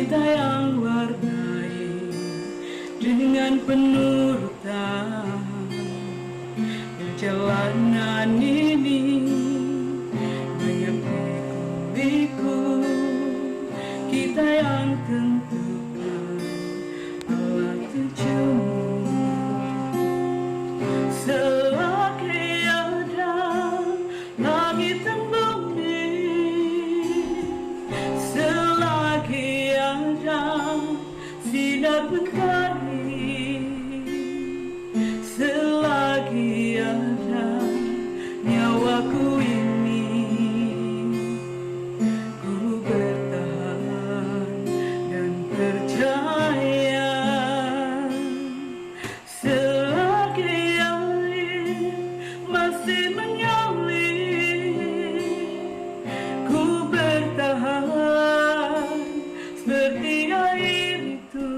kita yang warnai dengan penurutan. Perjalanan ini banyak liku-liku, kita yang tentukan Allah tujumu. Selagi ada langit dan bumi, selagi ada sinar mentari, selagi ada nyawaku ini, ku bertahan dan percaya. Selagi air masih mengalir, ku bertahan seperti air itu.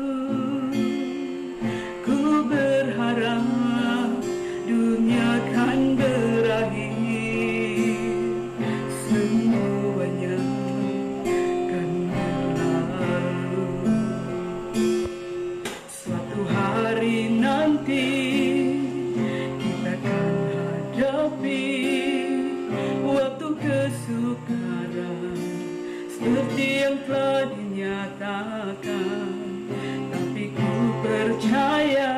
Ku berharap dunia kan berakhir, semuanya kan berlalu. Suatu hari nanti kita kan hadapi waktu kesukaran seperti yang telah dinyatakan. Tapi ku percaya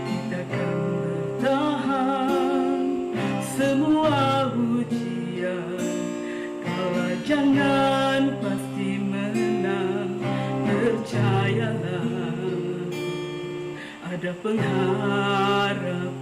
kita kan bertahan semua ujian. Kalah jangan pasti menang, percayalah ada pengharapan.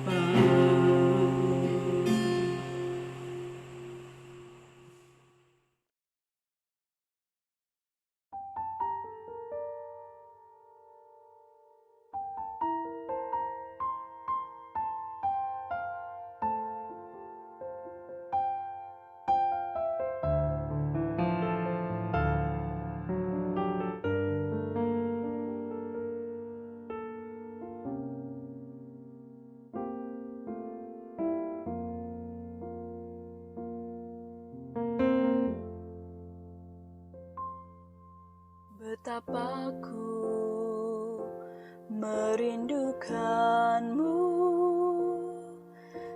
Betapa ku merindukanmu,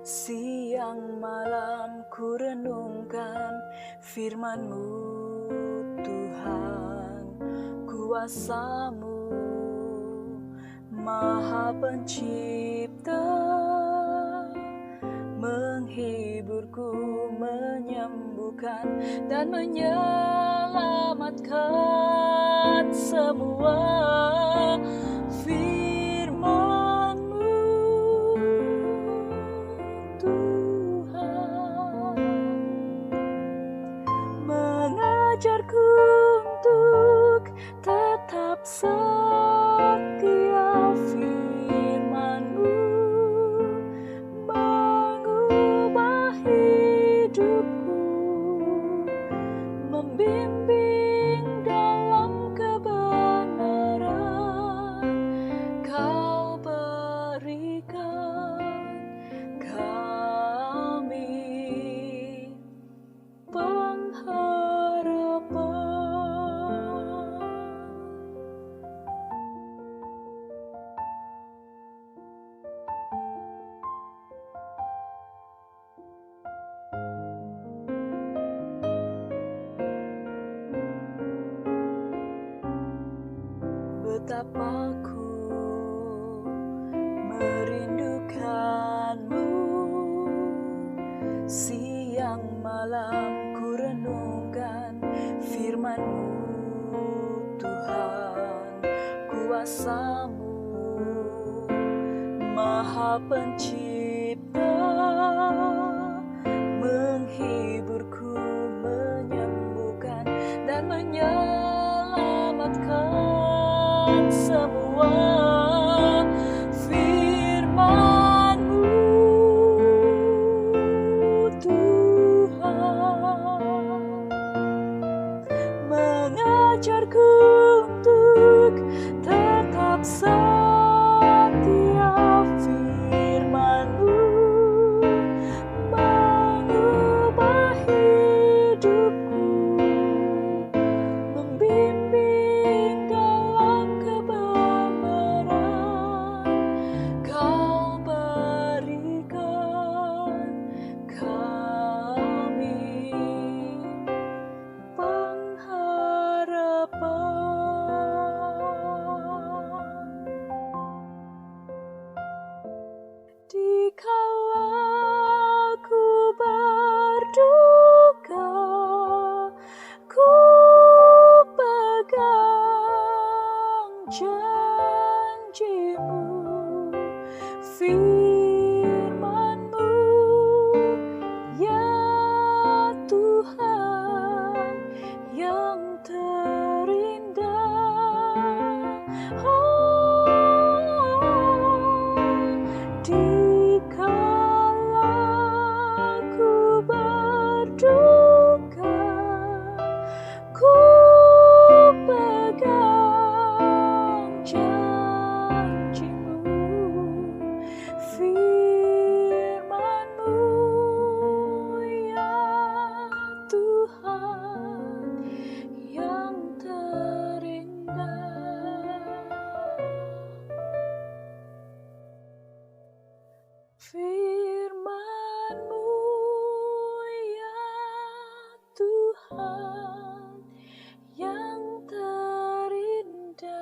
siang malam ku renungkan firman-Mu Tuhan. Kuasa-Mu Maha Pencipta menghiburku, menyembuhkan dan menyelamatkan semua. Firman-Mu Tuhan mengajarku untuk tetap setia. Firman-Mu mengubah hidupku, membimbing dalam kebenaran. Kau berikan kami pengharapan. Betapa ku merindukanmu, siang malam ku renungkan firman-Mu Tuhan. Kuasa-Mu Maha Pencipta menghiburku, menyembuhkan dan menyelamatkan semua. Firman-Mu Tuhan mengajarku untuk tetap setia. Firman-Mu mengubah hidupku, membimbing terindah. Oh, dikala ku berduka, ku pegang janjimu, firman-Mu ya Tuhan yang terindah. Firman-Mu ya Tuhan yang terindah.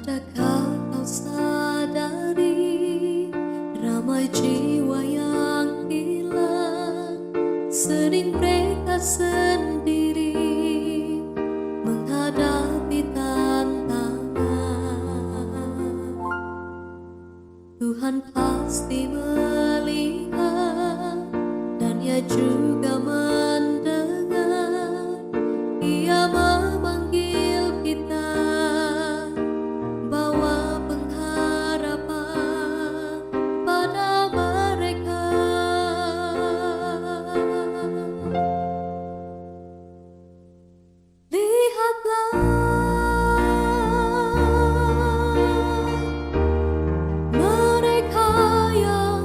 Adakah kau sadari ramai jiwa yang hilang, sering mereka sendiri menghadapi tantangan. Tuhan pasti melihat dan Ia juga mendengar. Ia memanggil kita bawa pengharapan pada mereka. Lihatlah, mereka yang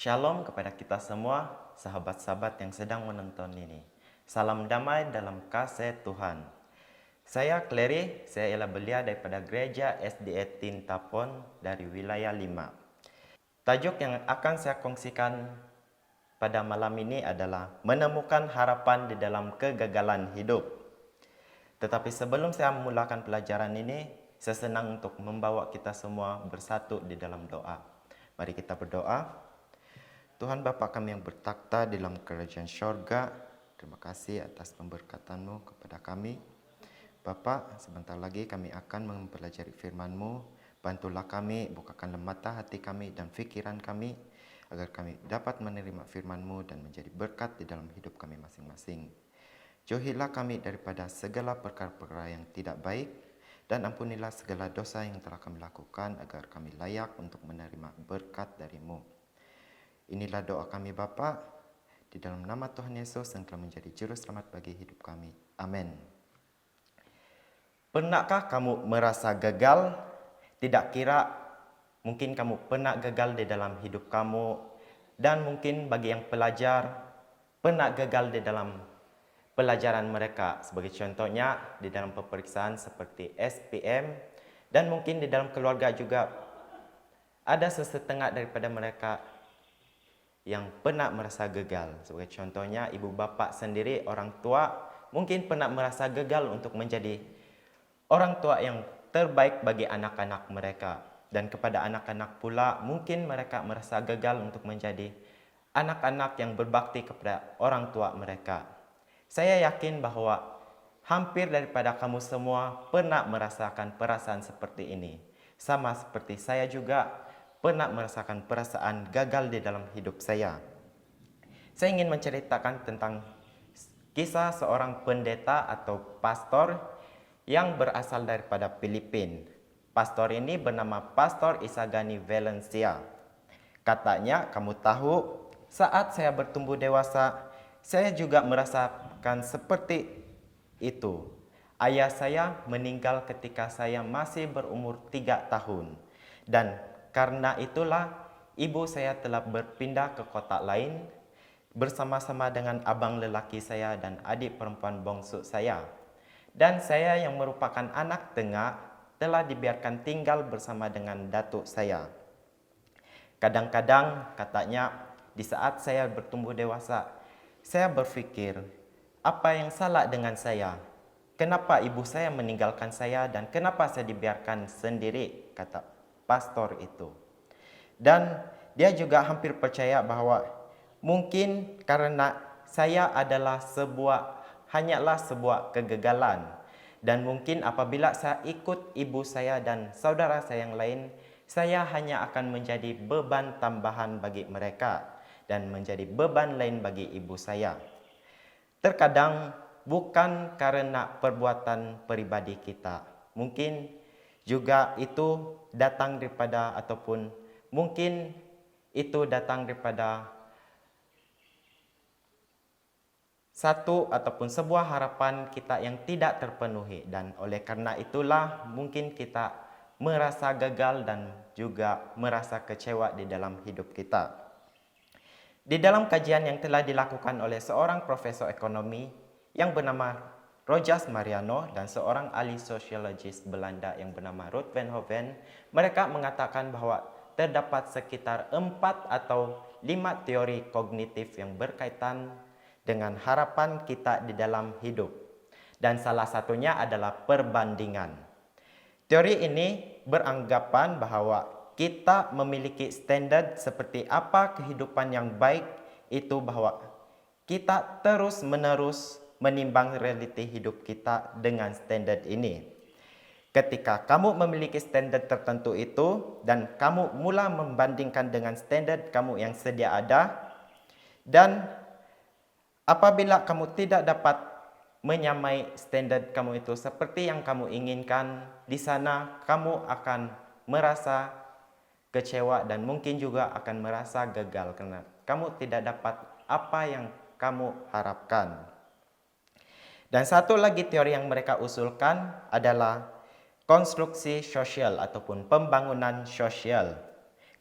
Shalom kepada kita semua, sahabat-sahabat yang sedang menonton ini. Salam damai dalam kasih Tuhan. Saya Clary, saya ialah belia daripada Gereja SDA Tintapon dari wilayah 5. Tajuk yang akan saya kongsikan pada malam ini adalah menemukan harapan di dalam kegagalan hidup. Tetapi sebelum saya memulakan pelajaran ini, saya senang untuk membawa kita semua bersatu di dalam doa. Mari kita berdoa. Tuhan Bapa kami yang bertakhta di dalam kerajaan syurga, terima kasih atas pemberkatan-Mu kepada kami. Bapa, sebentar lagi kami akan mempelajari firman-Mu. Bantulah kami, bukakan mata hati kami dan fikiran kami, agar kami dapat menerima firman-Mu dan menjadi berkat di dalam hidup kami masing-masing. Jauhilah kami daripada segala perkara-perkara yang tidak baik, dan ampunilah segala dosa yang telah kami lakukan, agar kami layak untuk menerima berkat dari-Mu. Inilah doa kami Bapa, di dalam nama Tuhan Yesus yang telah menjadi juru selamat bagi hidup kami. Amin. Pernahkah kamu merasa gagal? Tidak kira mungkin kamu pernah gagal di dalam hidup kamu, dan mungkin bagi yang pelajar pernah gagal di dalam pelajaran mereka. Sebagai contohnya di dalam peperiksaan seperti SPM, dan mungkin di dalam keluarga juga ada sesetengah daripada mereka yang pernah merasa gagal. Sebagai contohnya ibu bapa sendiri, orang tua mungkin pernah merasa gagal untuk menjadi orang tua yang terbaik bagi anak-anak mereka. Dan kepada anak-anak pula mungkin mereka merasa gagal untuk menjadi anak-anak yang berbakti kepada orang tua mereka. Saya yakin bahwa hampir daripada kamu semua pernah merasakan perasaan seperti ini. Sama seperti saya juga pernah merasakan perasaan gagal di dalam hidup saya. Saya ingin menceritakan tentang kisah seorang pendeta atau pastor yang berasal daripada Filipina. Pastor ini bernama Pastor Isagani Valencia. Katanya, kamu tahu, saat saya bertumbuh dewasa, saya juga merasakan seperti itu. Ayah saya meninggal ketika saya masih berumur 3 tahun. Dan karena itulah ibu saya telah berpindah ke kota lain bersama-sama dengan abang lelaki saya dan adik perempuan bongsu saya. Dan saya yang merupakan anak tengah telah dibiarkan tinggal bersama dengan datuk saya. Kadang-kadang katanya di saat saya bertumbuh dewasa, saya berpikir, apa yang salah dengan saya? Kenapa ibu saya meninggalkan saya dan kenapa saya dibiarkan sendiri, kata pastor itu. Dan dia juga hampir percaya bahwa mungkin karena saya adalah hanyalah sebuah kegagalan, dan mungkin apabila saya ikut ibu saya dan saudara saya yang lain, saya hanya akan menjadi beban tambahan bagi mereka dan menjadi beban lain bagi ibu saya. Terkadang bukan karena perbuatan pribadi kita, mungkin juga itu datang daripada ataupun mungkin itu datang daripada satu ataupun sebuah harapan kita yang tidak terpenuhi, dan oleh karena itulah mungkin kita merasa gagal dan juga merasa kecewa di dalam hidup kita. Di dalam kajian yang telah dilakukan oleh seorang profesor ekonomi yang bernama Rojas Mariano dan seorang ahli sosiologis Belanda yang bernama Ruth Van Hoven, mereka mengatakan bahwa terdapat sekitar 4 atau 5 teori kognitif yang berkaitan dengan harapan kita di dalam hidup. Dan salah satunya adalah perbandingan. Teori ini beranggapan bahwa kita memiliki standar seperti apa kehidupan yang baik itu, bahwa kita terus-menerus menimbang realiti hidup kita dengan standar ini. Ketika kamu memiliki standar tertentu itu dan kamu mula membandingkan dengan standar kamu yang sedia ada, dan apabila kamu tidak dapat menyamai standar kamu itu seperti yang kamu inginkan, di sana kamu akan merasa kecewa dan mungkin juga akan merasa gagal karena kamu tidak dapat apa yang kamu harapkan. Dan satu lagi teori yang mereka usulkan adalah konstruksi sosial ataupun pembangunan sosial.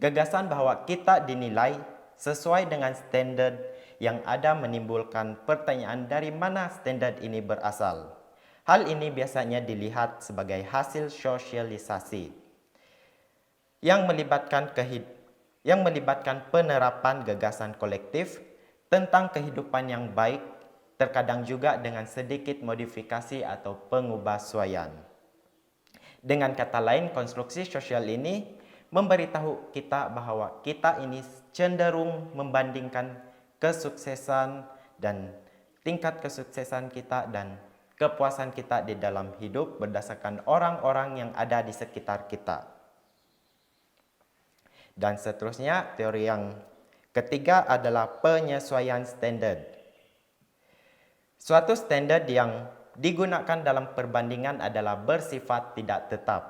Gagasan bahwa kita dinilai sesuai dengan standard yang ada menimbulkan pertanyaan dari mana standard ini berasal. Hal ini biasanya dilihat sebagai hasil sosialisasi yang melibatkan penerapan gagasan kolektif tentang kehidupan yang baik, terkadang juga dengan sedikit modifikasi atau pengubahsuaian. Dengan kata lain, konstruksi sosial ini memberitahu kita bahwa kita ini cenderung membandingkan kesuksesan dan tingkat kesuksesan kita dan kepuasan kita di dalam hidup berdasarkan orang-orang yang ada di sekitar kita. Dan seterusnya, teori yang ketiga adalah penyesuaian standard. Suatu standard yang digunakan dalam perbandingan adalah bersifat tidak tetap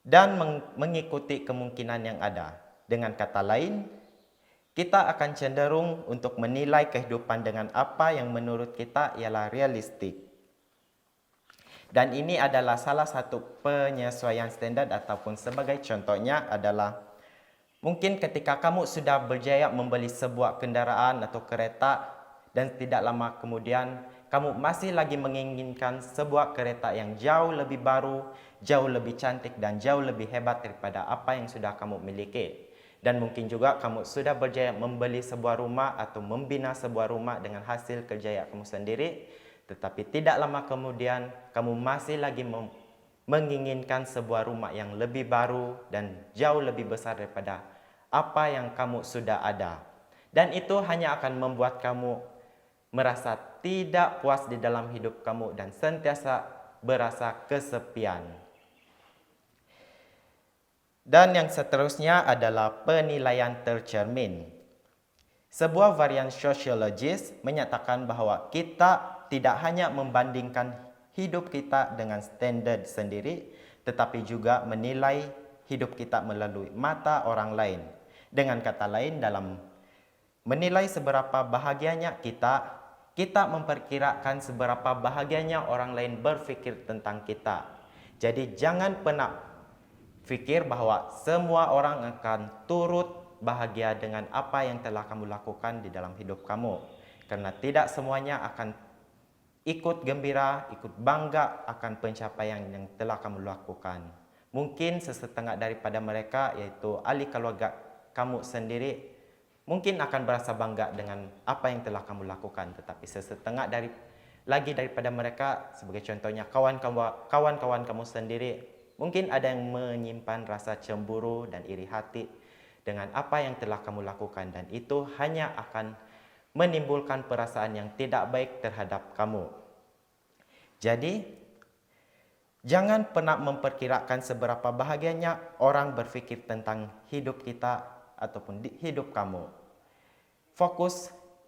dan mengikuti kemungkinan yang ada. Dengan kata lain, kita akan cenderung untuk menilai kehidupan dengan apa yang menurut kita ialah realistik. Dan ini adalah salah satu penyesuaian standar ataupun sebagai contohnya adalah mungkin ketika kamu sudah berjaya membeli sebuah kendaraan atau kereta dan tidak lama kemudian kamu masih lagi menginginkan sebuah kereta yang jauh lebih baru, jauh lebih cantik dan jauh lebih hebat daripada apa yang sudah kamu miliki. Dan mungkin juga kamu sudah berjaya membeli sebuah rumah atau membina sebuah rumah dengan hasil kerja kamu sendiri. Tetapi tidak lama kemudian kamu masih lagi menginginkan sebuah rumah yang lebih baru dan jauh lebih besar daripada apa yang kamu sudah ada. Dan itu hanya akan membuat kamu merasa tidak puas di dalam hidup kamu dan sentiasa berasa kesepian. Dan yang seterusnya adalah penilaian tercermin. Sebuah varian sosiologis menyatakan bahwa kita tidak hanya membandingkan hidup kita dengan standar sendiri, tetapi juga menilai hidup kita melalui mata orang lain. Dengan kata lain, dalam menilai seberapa bahagianya kita memperkirakan seberapa bahagianya orang lain berpikir tentang kita. Jadi jangan pernah fikir bahwa semua orang akan turut bahagia dengan apa yang telah kamu lakukan di dalam hidup kamu. Karena tidak semuanya akan ikut gembira, ikut bangga akan pencapaian yang telah kamu lakukan. Mungkin sesetengah daripada mereka, yaitu ahli keluarga kamu sendiri, mungkin akan berasa bangga dengan apa yang telah kamu lakukan. Tetapi sesetengah daripada mereka, sebagai contohnya kawan-kawan kamu sendiri, mungkin ada yang menyimpan rasa cemburu dan iri hati dengan apa yang telah kamu lakukan. Dan itu hanya akan menimbulkan perasaan yang tidak baik terhadap kamu. Jadi, jangan pernah memperkirakan seberapa bahagianya orang berpikir tentang hidup kita ataupun hidup kamu.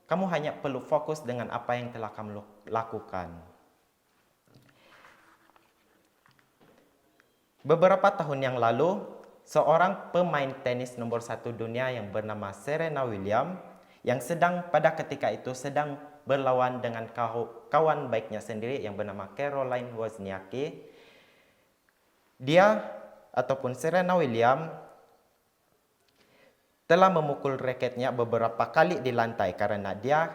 Kamu hanya perlu fokus dengan apa yang telah kamu lakukan. Beberapa tahun yang lalu, seorang pemain tenis nomor 1 dunia yang bernama Serena Williams yang pada ketika itu sedang berlawan dengan kawan baiknya sendiri yang bernama Caroline Wozniacki. Dia ataupun Serena Williams telah memukul raketnya beberapa kali di lantai karena dia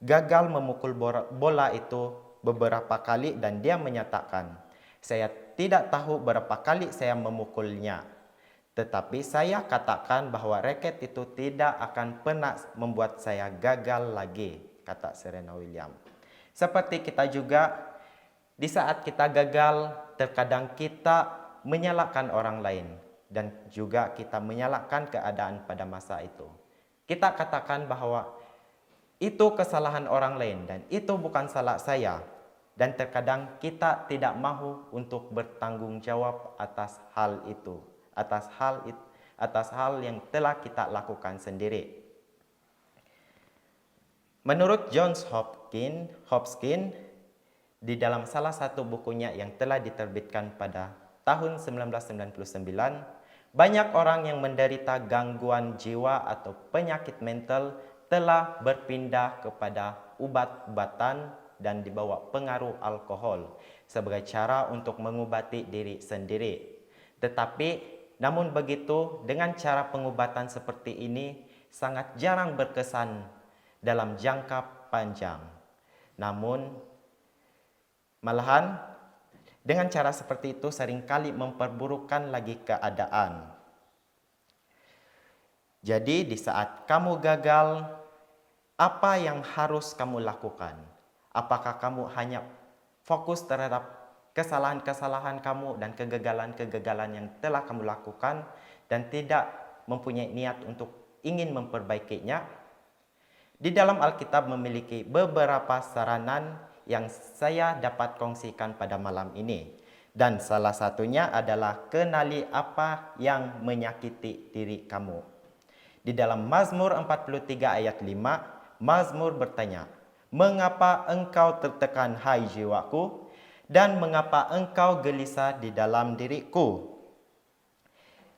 gagal memukul bola itu beberapa kali dan dia menyatakan, "Saya tidak tahu berapa kali saya memukulnya. Tetapi saya katakan bahwa raket itu tidak akan pernah membuat saya gagal lagi," kata Serena Williams. Seperti kita juga, di saat kita gagal, terkadang kita menyalahkan orang lain dan juga kita menyalahkan keadaan pada masa itu. Kita katakan bahwa itu kesalahan orang lain dan itu bukan salah saya. Dan terkadang kita tidak mahu untuk bertanggung jawab atas hal itu. Atas hal yang telah kita lakukan sendiri. Menurut Johns Hopkins, di dalam salah satu bukunya yang telah diterbitkan pada tahun 1999, banyak orang yang menderita gangguan jiwa atau penyakit mental telah berpindah kepada obat-obatan dan dibawa pengaruh alkohol sebagai cara untuk mengobati diri sendiri. Tetapi namun begitu, dengan cara pengobatan seperti ini, sangat jarang berkesan dalam jangka panjang. Namun, malahan dengan cara seperti itu seringkali memperburukkan lagi keadaan. Jadi di saat kamu gagal, apa yang harus kamu lakukan? Apakah kamu hanya fokus terhadap kesalahan-kesalahan kamu dan kegagalan-kegagalan yang telah kamu lakukan dan tidak mempunyai niat untuk ingin memperbaikinya? Di dalam Alkitab memiliki beberapa saranan yang saya dapat kongsikan pada malam ini. Dan salah satunya adalah kenali apa yang menyakiti diri kamu. Di dalam Mazmur 43 ayat 5, Mazmur bertanya, "Mengapa engkau tertekan, hai jiwaku? Dan mengapa engkau gelisah di dalam diriku?"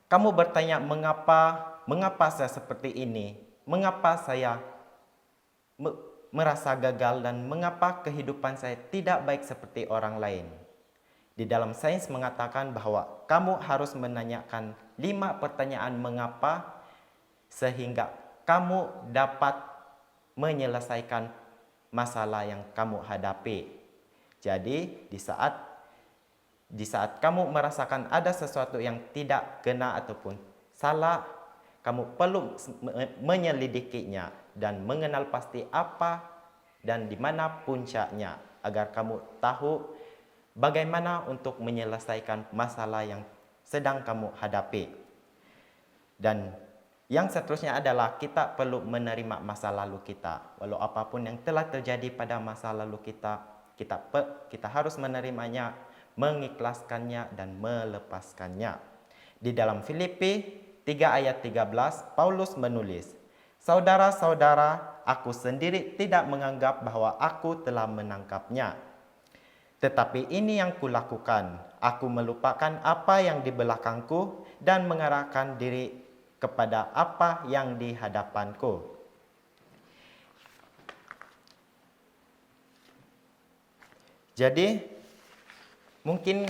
Kamu bertanya, mengapa saya seperti ini? Mengapa saya merasa gagal dan mengapa kehidupan saya tidak baik seperti orang lain? Di dalam sains mengatakan bahwa kamu harus menanyakan 5 pertanyaan mengapa sehingga kamu dapat menyelesaikan masalah yang kamu hadapi. Jadi, di saat kamu merasakan ada sesuatu yang tidak kena ataupun salah, kamu perlu menyelidikinya dan mengenal pasti apa dan di mana puncaknya agar kamu tahu bagaimana untuk menyelesaikan masalah yang sedang kamu hadapi. Dan yang seterusnya adalah kita perlu menerima masa lalu kita. Walau apapun yang telah terjadi pada masa lalu kita harus menerimanya, mengikhlaskannya dan melepaskannya. Di dalam Filipi 3 ayat 13, Paulus menulis, "Saudara-saudara, aku sendiri tidak menganggap bahwa aku telah menangkapnya. Tetapi ini yang kulakukan, aku melupakan apa yang di belakangku dan mengarahkan diri kepada apa yang di hadapanku." Jadi, mungkin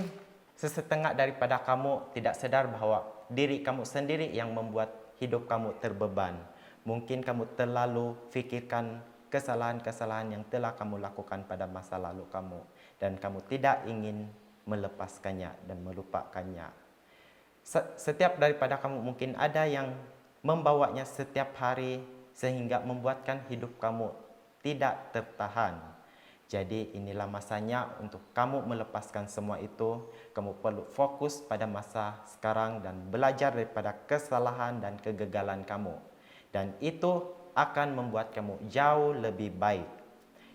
sesetengah daripada kamu tidak sadar bahwa diri kamu sendiri yang membuat hidup kamu terbeban. Mungkin kamu terlalu fikirkan kesalahan-kesalahan yang telah kamu lakukan pada masa lalu kamu dan kamu tidak ingin melepaskannya dan melupakannya. Setiap daripada kamu mungkin ada yang membawanya setiap hari sehingga membuatkan hidup kamu tidak tertahan. Jadi inilah masanya untuk kamu melepaskan semua itu. Kamu perlu fokus pada masa sekarang dan belajar daripada kesalahan dan kegagalan kamu. Dan itu akan membuat kamu jauh lebih baik.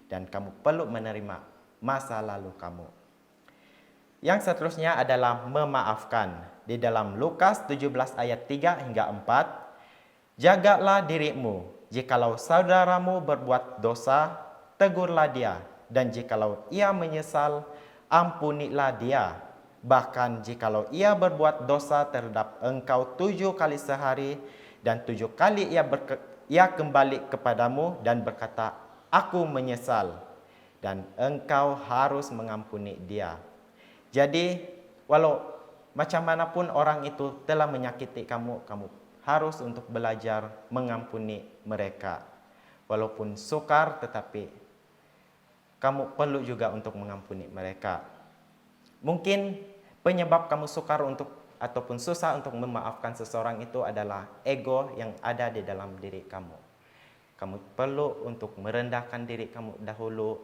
Dan kamu perlu menerima masa lalu kamu. Yang seterusnya adalah memaafkan. Di dalam Lukas 17 ayat 3 hingga 4, "Jagalah dirimu, jikalau saudaramu berbuat dosa, tegurlah dia, dan jikalau ia menyesal, ampunilah dia. Bahkan jikalau ia berbuat dosa terhadap engkau 7 kali sehari, dan 7 kali ia kembali kepadamu dan berkata, 'Aku menyesal,' dan engkau harus mengampuni dia." Jadi, walau macam manapun orang itu telah menyakiti kamu, kamu harus untuk belajar mengampuni mereka. Walaupun sukar, tetapi kamu perlu juga untuk mengampuni mereka. Mungkin penyebab kamu sukar ataupun susah untuk memaafkan seseorang itu adalah ego yang ada di dalam diri kamu. Kamu perlu untuk merendahkan diri kamu dahulu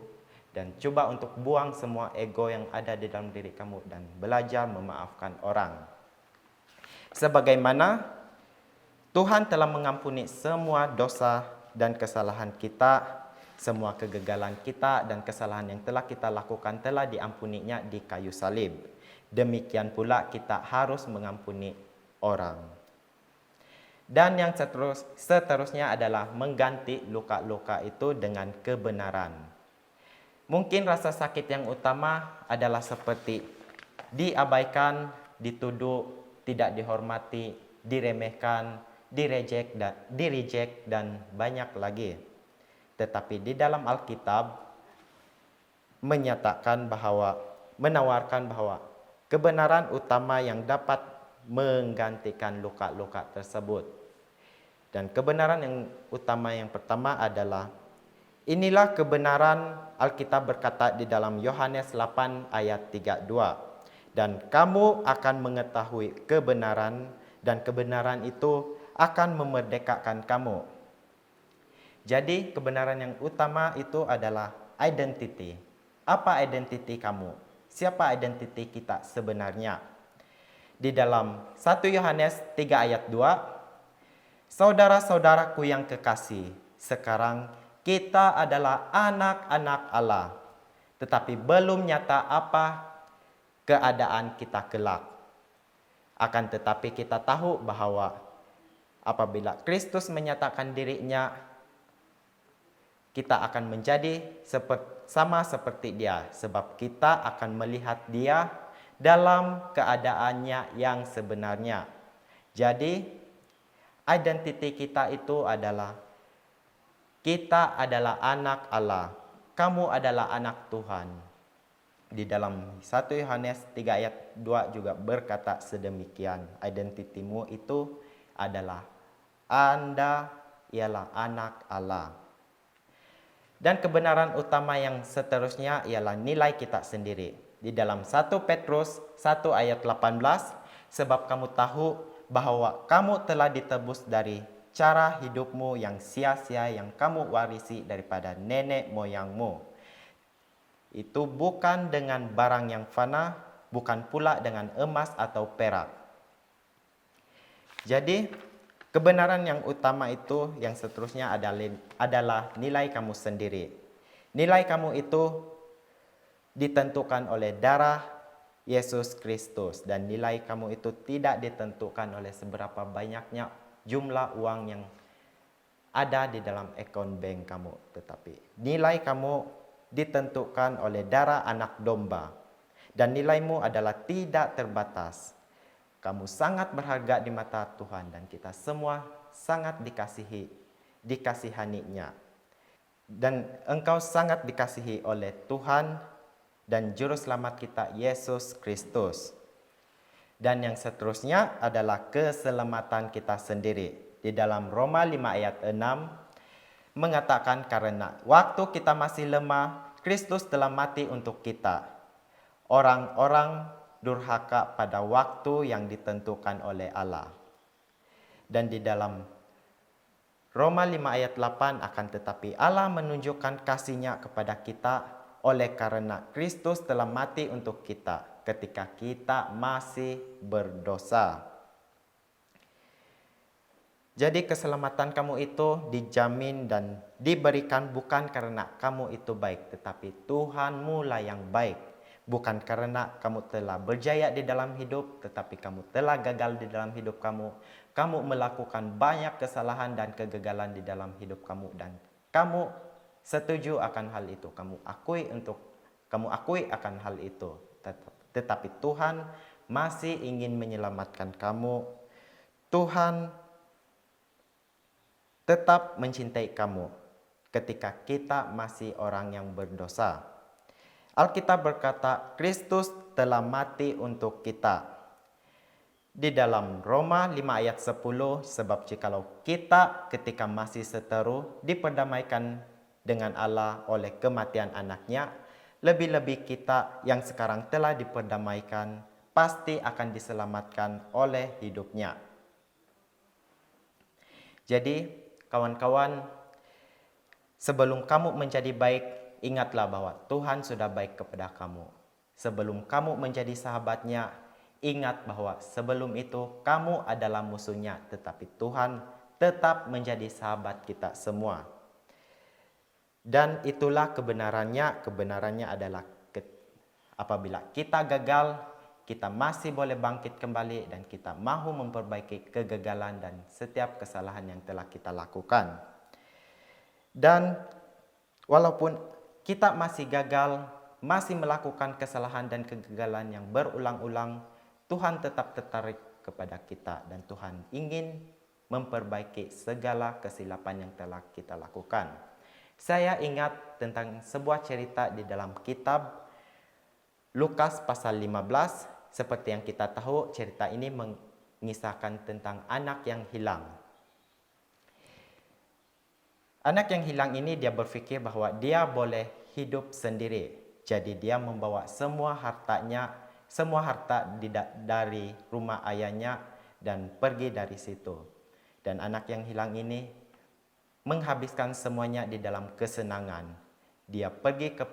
dan coba untuk buang semua ego yang ada di dalam diri kamu dan belajar memaafkan orang. Sebagaimana Tuhan telah mengampuni semua dosa dan kesalahan kita, semua kegagalan kita dan kesalahan yang telah kita lakukan telah diampuninya di kayu salib. Demikian pula kita harus mengampuni orang. Dan yang seterusnya adalah mengganti luka-luka itu dengan kebenaran. Mungkin rasa sakit yang utama adalah seperti diabaikan, dituduh, tidak dihormati, diremehkan, direject, dan banyak lagi. Tetapi di dalam Alkitab menawarkan bahwa kebenaran utama yang dapat menggantikan luka-luka tersebut. Dan kebenaran yang utama yang pertama adalah inilah kebenaran. Alkitab berkata di dalam Yohanes 8 ayat 32. Dan kamu akan mengetahui kebenaran, dan kebenaran itu akan memerdekakan kamu. Jadi kebenaran yang utama itu adalah identity. Apa identity kamu? Siapa identity kita sebenarnya? Di dalam 1 Yohanes 3 ayat 2, saudara-saudaraku yang kekasih, sekarang kita adalah anak-anak Allah, tetapi belum nyata apa keadaan kita kelak. Akan tetapi kita tahu bahwa apabila Kristus menyatakan dirinya, kita akan menjadi sama seperti dia, sebab kita akan melihat dia dalam keadaannya yang sebenarnya. Jadi, identiti kita itu adalah kita adalah anak Allah. Kamu adalah anak Tuhan. Di dalam 1 Yohanes 3 ayat 2 juga berkata sedemikian. Identitimu itu adalah Anda ialah anak Allah. Dan kebenaran utama yang seterusnya ialah nilai kita sendiri. Di dalam 1 Petrus 1 ayat 18, sebab kamu tahu bahwa kamu telah ditebus dari cara hidupmu yang sia-sia yang kamu warisi daripada nenek moyangmu. Itu bukan dengan barang yang fana, bukan pula dengan emas atau perak. Jadi, kebenaran yang utama itu yang seterusnya adalah nilai kamu sendiri. Nilai kamu itu ditentukan oleh darah Yesus Kristus, dan nilai kamu itu tidak ditentukan oleh seberapa banyaknya jumlah uang yang ada di dalam akun bank kamu, tetapi nilai kamu ditentukan oleh darah anak domba, dan nilaimu adalah tidak terbatas. Kamu sangat berharga di mata Tuhan, dan kita semua sangat dikasihaninya. Dan engkau sangat dikasihi oleh Tuhan dan Juru Selamat kita Yesus Kristus. Dan yang seterusnya adalah keselamatan kita sendiri. Di dalam Roma 5 ayat 6 mengatakan, karena waktu kita masih lemah, Kristus telah mati untuk kita, orang-orang durhaka pada waktu yang ditentukan oleh Allah. Dan di dalam Roma 5 ayat 8, akan tetapi Allah menunjukkan kasih-Nya kepada kita oleh karena Kristus telah mati untuk kita ketika kita masih berdosa. Jadi keselamatan kamu itu dijamin dan diberikan bukan karena kamu itu baik, tetapi Tuhanmu lah yang baik. Bukan karena kamu telah berjaya di dalam hidup, tetapi kamu telah gagal di dalam hidup kamu. Kamu melakukan banyak kesalahan dan kegagalan di dalam hidup kamu, dan kamu setuju akan hal itu. Kamu akui akan hal itu. Tetapi Tuhan masih ingin menyelamatkan kamu. Tuhan tetap mencintai kamu ketika kita masih orang yang berdosa. Alkitab berkata, Kristus telah mati untuk kita. Di dalam Roma 5 ayat 10, sebab jikalau kita ketika masih seteru diperdamaikan dengan Allah oleh kematian anaknya, lebih-lebih kita yang sekarang telah diperdamaikan pasti akan diselamatkan oleh hidupnya. Jadi, kawan-kawan, sebelum kamu menjadi baik, ingatlah bahwa Tuhan sudah baik kepada kamu. Sebelum kamu menjadi sahabatnya, ingat bahwa sebelum itu kamu adalah musuhnya, tetapi Tuhan tetap menjadi sahabat kita semua. Dan itulah kebenarannya. Kebenarannya adalah apabila kita gagal, kita masih boleh bangkit kembali dan kita mahu memperbaiki kegagalan dan setiap kesalahan yang telah kita lakukan. Dan walaupun kita masih gagal, masih melakukan kesalahan dan kegagalan yang berulang-ulang, Tuhan tetap tertarik kepada kita dan Tuhan ingin memperbaiki segala kesilapan yang telah kita lakukan. Saya ingat tentang sebuah cerita di dalam kitab Lukas pasal 15. Seperti yang kita tahu, cerita ini mengisahkan tentang anak yang hilang. Anak yang hilang ini dia berfikir bahwa dia boleh hidup sendiri. Jadi dia membawa semua harta dari rumah ayahnya dan pergi dari situ. Dan anak yang hilang ini menghabiskan semuanya di dalam kesenangan. Dia pergi ke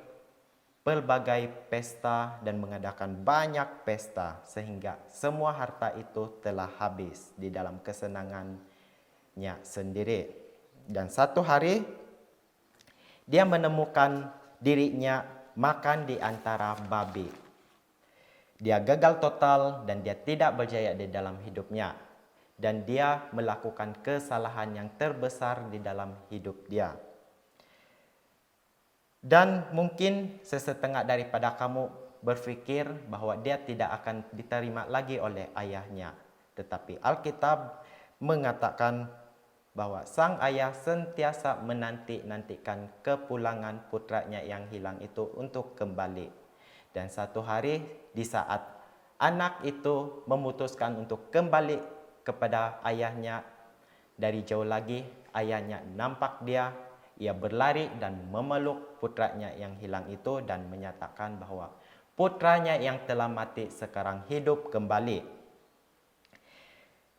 pelbagai pesta dan mengadakan banyak pesta sehingga semua harta itu telah habis di dalam kesenangannya sendiri. Dan satu hari dia menemukan dirinya makan di antara babi. Dia gagal total dan dia tidak berjaya di dalam hidupnya. Dan dia melakukan kesalahan yang terbesar di dalam hidup dia. Dan mungkin sesetengah daripada kamu berfikir bahwa dia tidak akan diterima lagi oleh ayahnya. Tetapi Alkitab mengatakan bahwa sang ayah sentiasa menanti-nantikan kepulangan putranya yang hilang itu untuk kembali. Dan satu hari di saat anak itu memutuskan untuk kembali kepada ayahnya, dari jauh lagi ayahnya nampak dia, ia berlari dan memeluk putranya yang hilang itu dan menyatakan bahwa putranya yang telah mati sekarang hidup kembali.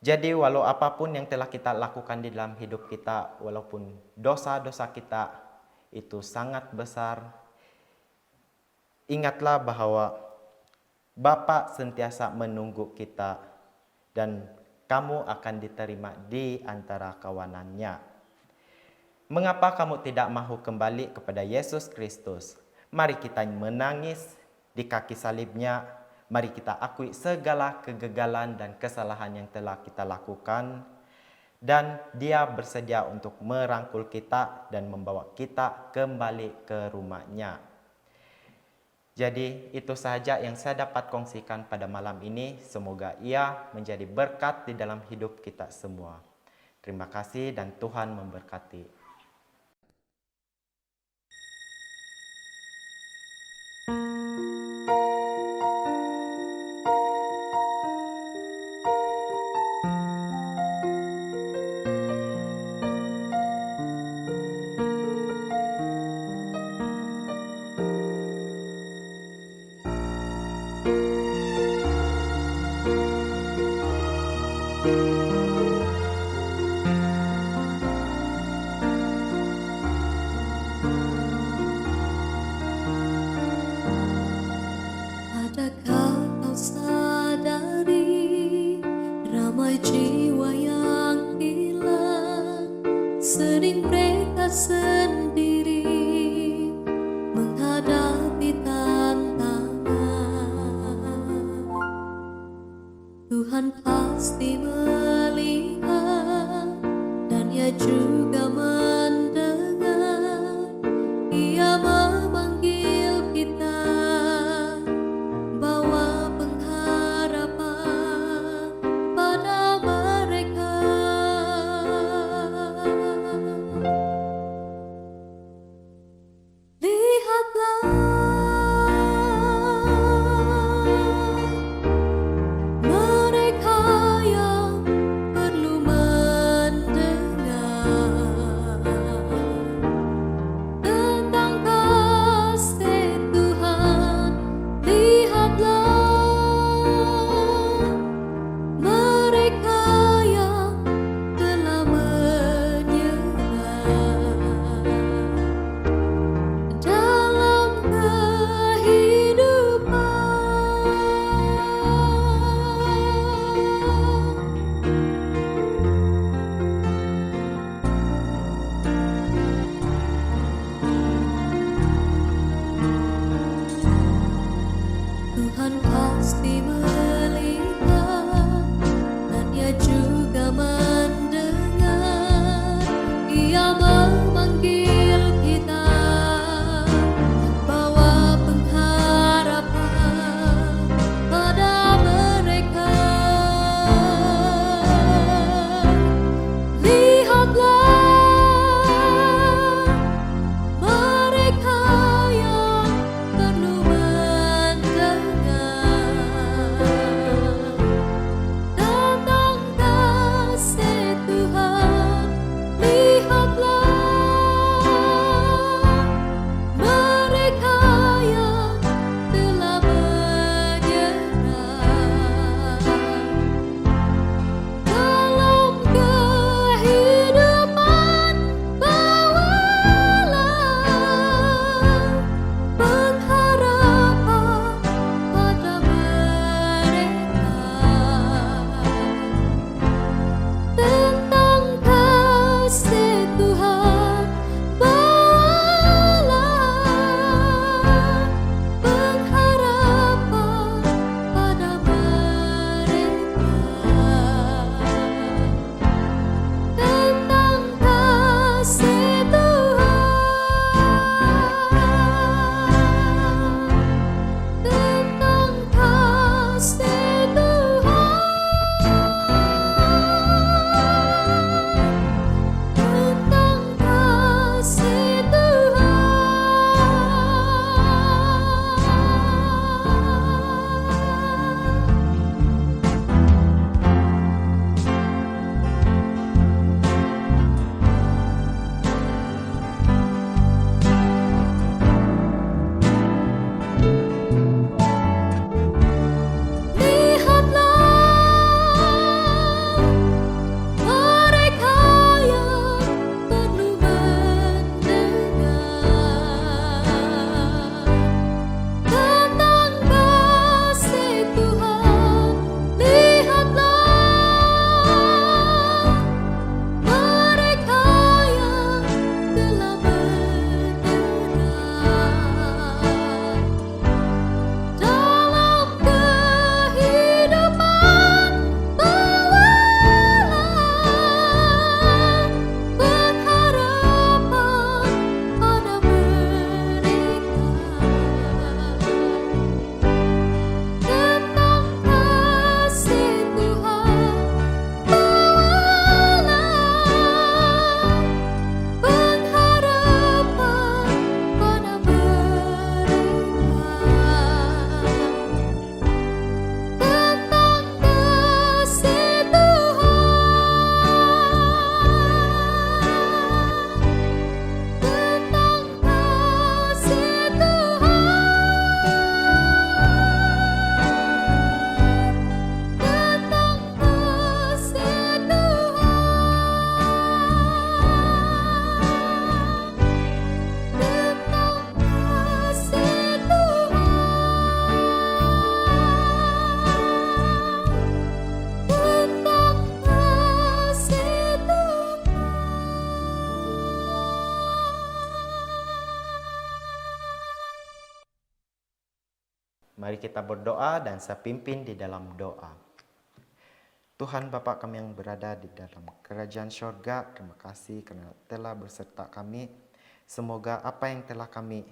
Jadi walau apapun yang telah kita lakukan di dalam hidup kita, walaupun dosa-dosa kita itu sangat besar, ingatlah bahwa Bapa sentiasa menunggu kita dan kamu akan diterima di antara kawanannya. Mengapa kamu tidak mahu kembali kepada Yesus Kristus? Mari kita menangis di kaki salibnya. Mari kita akui segala kegagalan dan kesalahan yang telah kita lakukan. Dan dia bersedia untuk merangkul kita dan membawa kita kembali ke rumahnya. Jadi itu sahaja yang saya dapat kongsikan pada malam ini. Semoga ia menjadi berkat di dalam hidup kita semua. Terima kasih dan Tuhan memberkati. Adakah kau sadari ramai jiwa yang hilang, sering mereka sendiri menghadapi tantangan. Tuhan pasti melihat dan Ia juga mendengar. Ia memanggil kita, bawa pengharapan pada mereka. Lihatlah mereka yang perlu mendengar tentang kasih Tuhan. Lihatlah mereka yang telah menyerah dalam Tuhan pasti melihat dan Ia juga mendengar. Ia memanggil kita, bawa pengharapan pada mereka. Lihatlah mereka yang perlu mendengar tentang kasih Tuhan. Lihatlah Mari kita berdoa dan saya pimpin di dalam doa. Tuhan Bapa kami yang berada di dalam kerajaan syurga, terima kasih karena telah berserta kami. Semoga apa yang telah kami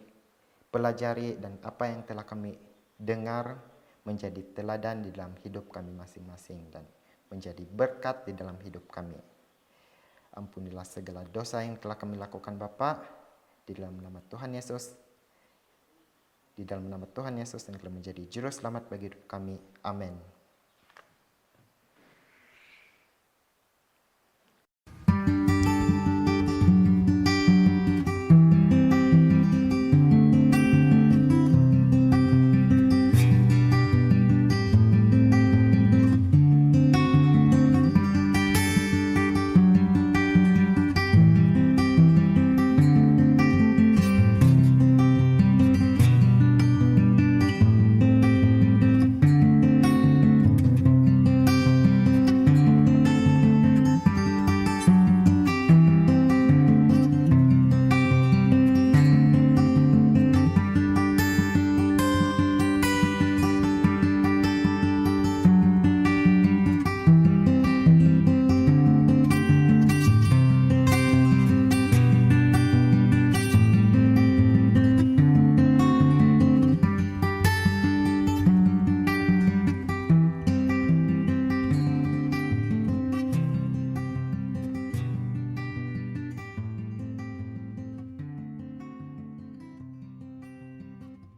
pelajari dan apa yang telah kami dengar menjadi teladan di dalam hidup kami masing-masing dan menjadi berkat di dalam hidup kami. Ampunilah segala dosa yang telah kami lakukan Bapa, di dalam nama Tuhan Yesus. Di dalam nama Tuhan Yesus yang telah menjadi juru selamat bagi hidup kami. Amin.